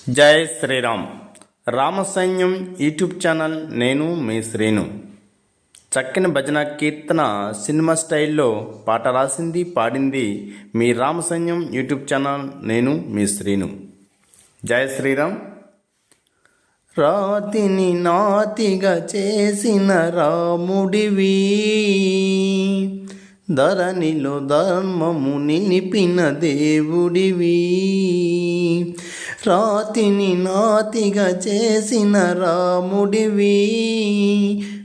జై Sriram. రామసైన్యం YouTube channel. నేను మీ శ్రీను. చక్కని భజన కీర్తన సినిమా స్టైల్లో పాట రాసింది పాడింది మీ రామసైన్యం యూట్యూబ్ ఛానల్. నేను మీ శ్రీను. జై శ్రీరామ్. రాతిని నాతిగా చేసిన రాముడివి, ధరణిలో ధర్మము నిలిపిన దేవుడివి. రాతిని నాతిగా చేసిన రాముడివి,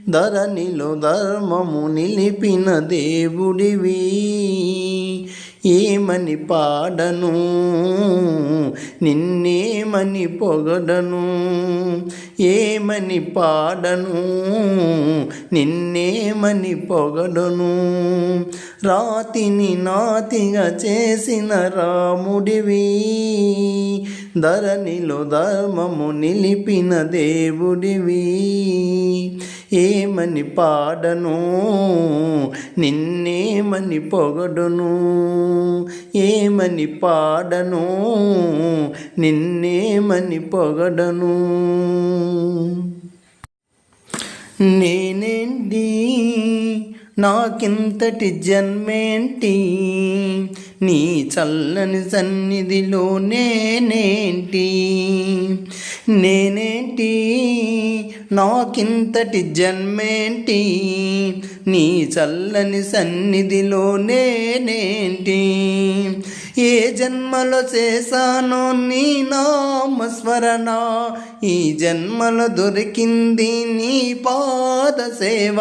ధరణిలో ధర్మము నిలిపిన దేవుడివి. ఏమని పాడను, నిన్నేమని పొగడను, ఏమని పాడను, నిన్నేమని పొగడను. రాతిని నాతిగా చేసిన రాముడివి, ధరణిలో ధర్మము నిలిపిన దేవుడివి. ఏమని పాడను, నిన్నేమని పొగడును, ఏమని పాడను, నిన్నేమని పొగడను. నేనేంటి, నాకింతటి జన్మేంటి, నీ చల్లని సన్నిధిలో నేనేంటి. నేనేంటి, నాకింతటి జన్మేంటి, నీ చల్లని సన్నిధిలో నేనేంటి. ఏ జన్మలో చేశానో నీ నామస్మరణ, ఈ జన్మలో దొరికింది నీ పాద సేవ.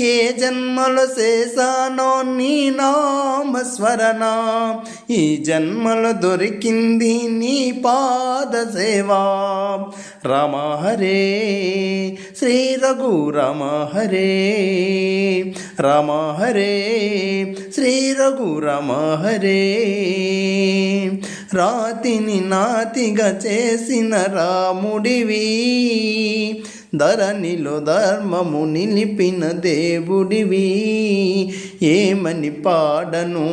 ఏ జన్మలో చేశానో నీ నామస్మరణ, ఈ జన్మలో దొరికింది నీ పాద సేవ. రామ హరే శ్రీ రఘు రామ హరే, రామ హరే శ్రీ రఘు రామ హరే. రాతిని నాతిగా చేసిన రాముడివి, ధరణిలో ధర్మము నిలిపిన దేవుడివి. ఏమని పాడను,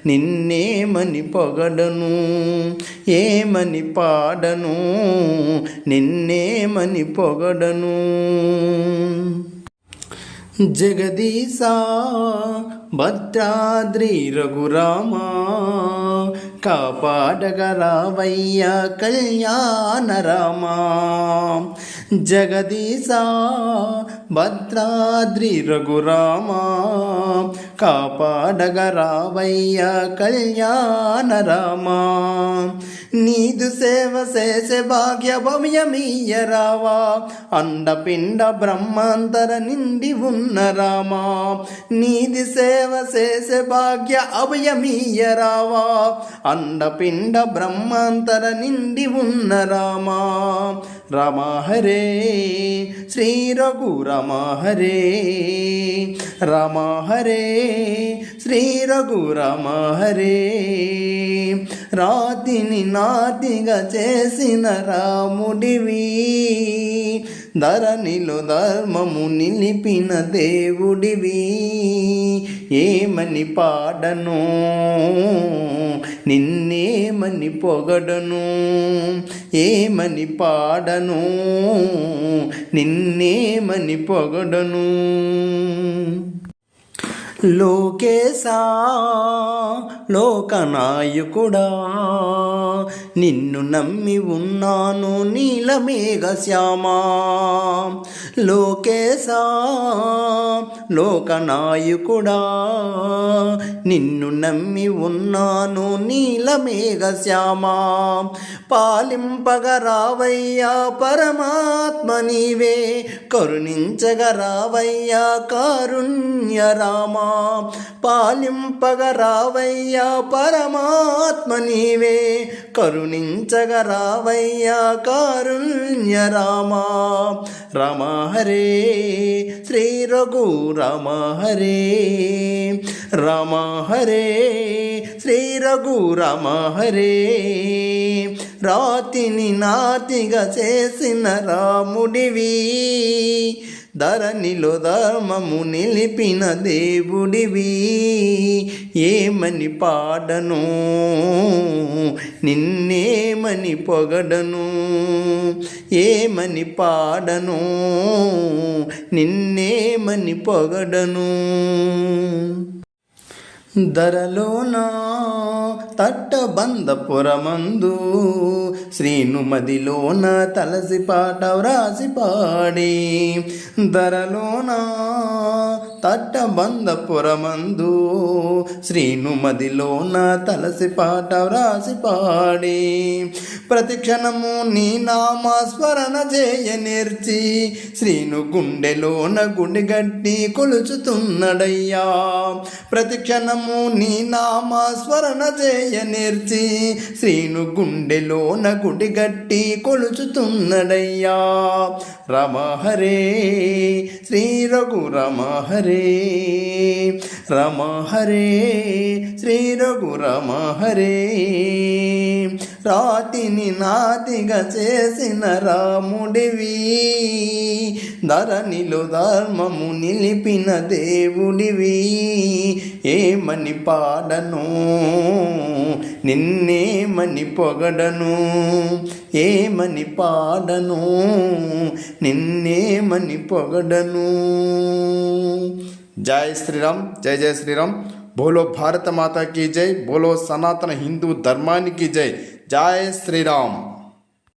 నిన్నేమని పొగడను, ఏమని పాడను, నిన్నేమని పొగడను. జగదీశా భద్రాద్రి రఘురామా, కాపాడగరావయ్యా కళ్యాణ రామా. జగదీశా భద్రాద్రి రఘురామా, కాపాడగరావయ్యా కళ్యాణ రామా. నీదు సేవ చేసే భాగ్య భవ్యమీయరావా, అండపిండ బ్రహ్మాంతర నిండి ఉన్న రామా. నీది సేవ చేసే భాగ్య అభయమీయరావా, అండపిండ బ్రహ్మాంతర నిండి ఉన్న రామా. రామ హరే శ్రీ రఘు రామ హరే, రామ హరే శ్రీ రఘు రామ హరే. రాతిని నాతిగా చేసిన రాముడివి, ధరణిలో ధర్మము నిలిపిన దేవుడివి. ఏమని పాడను, నిన్నేమని పొగడను, ఏమని పాడను, నిన్నేమని పొగడను. లోకేశా లోకనాయకుడా, నిన్ను నమ్మి ఉన్నాను నీలమేఘ శ్యామా. లోకేశా లోకనాయకుడా, నిన్ను నమ్మి ఉన్నాను నీలమేఘ శ్యామా. పాలింపగరావయ్యా పరమాత్మ నీవే, కరుణించగరావయ్యా కారుణ్య రామా. పాలింపగరావయ్యా పరమాత్మ నీవే, కరుణించగరావయ్యా కారుణ్య రామా. రామ హరే శ్రీ రఘు రామ హరే, రామ హరే శ్రీ రఘు రామ హరే. రాతిని నాతిగా చేసిన రాముడివి, ధరణిలో ధర్మము నిలిపిన దేవుడివి, ఏమని పాడను నిన్నేమని పొగడను, ఏమని పాడను నిన్నేమని పొగడను. ధరలోన తట్టబంధపురమందు శ్రీనుమదిలోన తలసి పాట వ్రాసి పాడి, ధరలోన తట్టబంధపురమందు శ్రీనుమదిలోన తలసి పాట వ్రాసి పాడి, ప్రతిక్షణము నీ నామస్మరణ చేయ నేర్చి శ్రీను గుండెలోన గుడిగట్టి కొలుచుతున్నడయ్యా. ప్రతిక్షణము నీ నామస్మరణ చేయ నేర్చి శ్రీను గుండెలోన గుడిగట్టి కొలుచుతున్నడయ్యా. రమ హరే శ్రీ రఘురమ హరే, రమ హరే శ్రీ రఘురమ హరే. రాతిని నాతిగా చేసిన రాముడివి, ధరణిలో ధర్మము నిలిపిన దేవుడివి, ఏమని పాడను నిన్నేమని పొగడను, ఏమని పాడను నిన్నేమని పొగడను. జై శ్రీరామ్, జై జై శ్రీరామ్. బోలో భారత మాతా की जय, बोलो सनातन हिंदू धर्मानी की जय. जय श्री राम.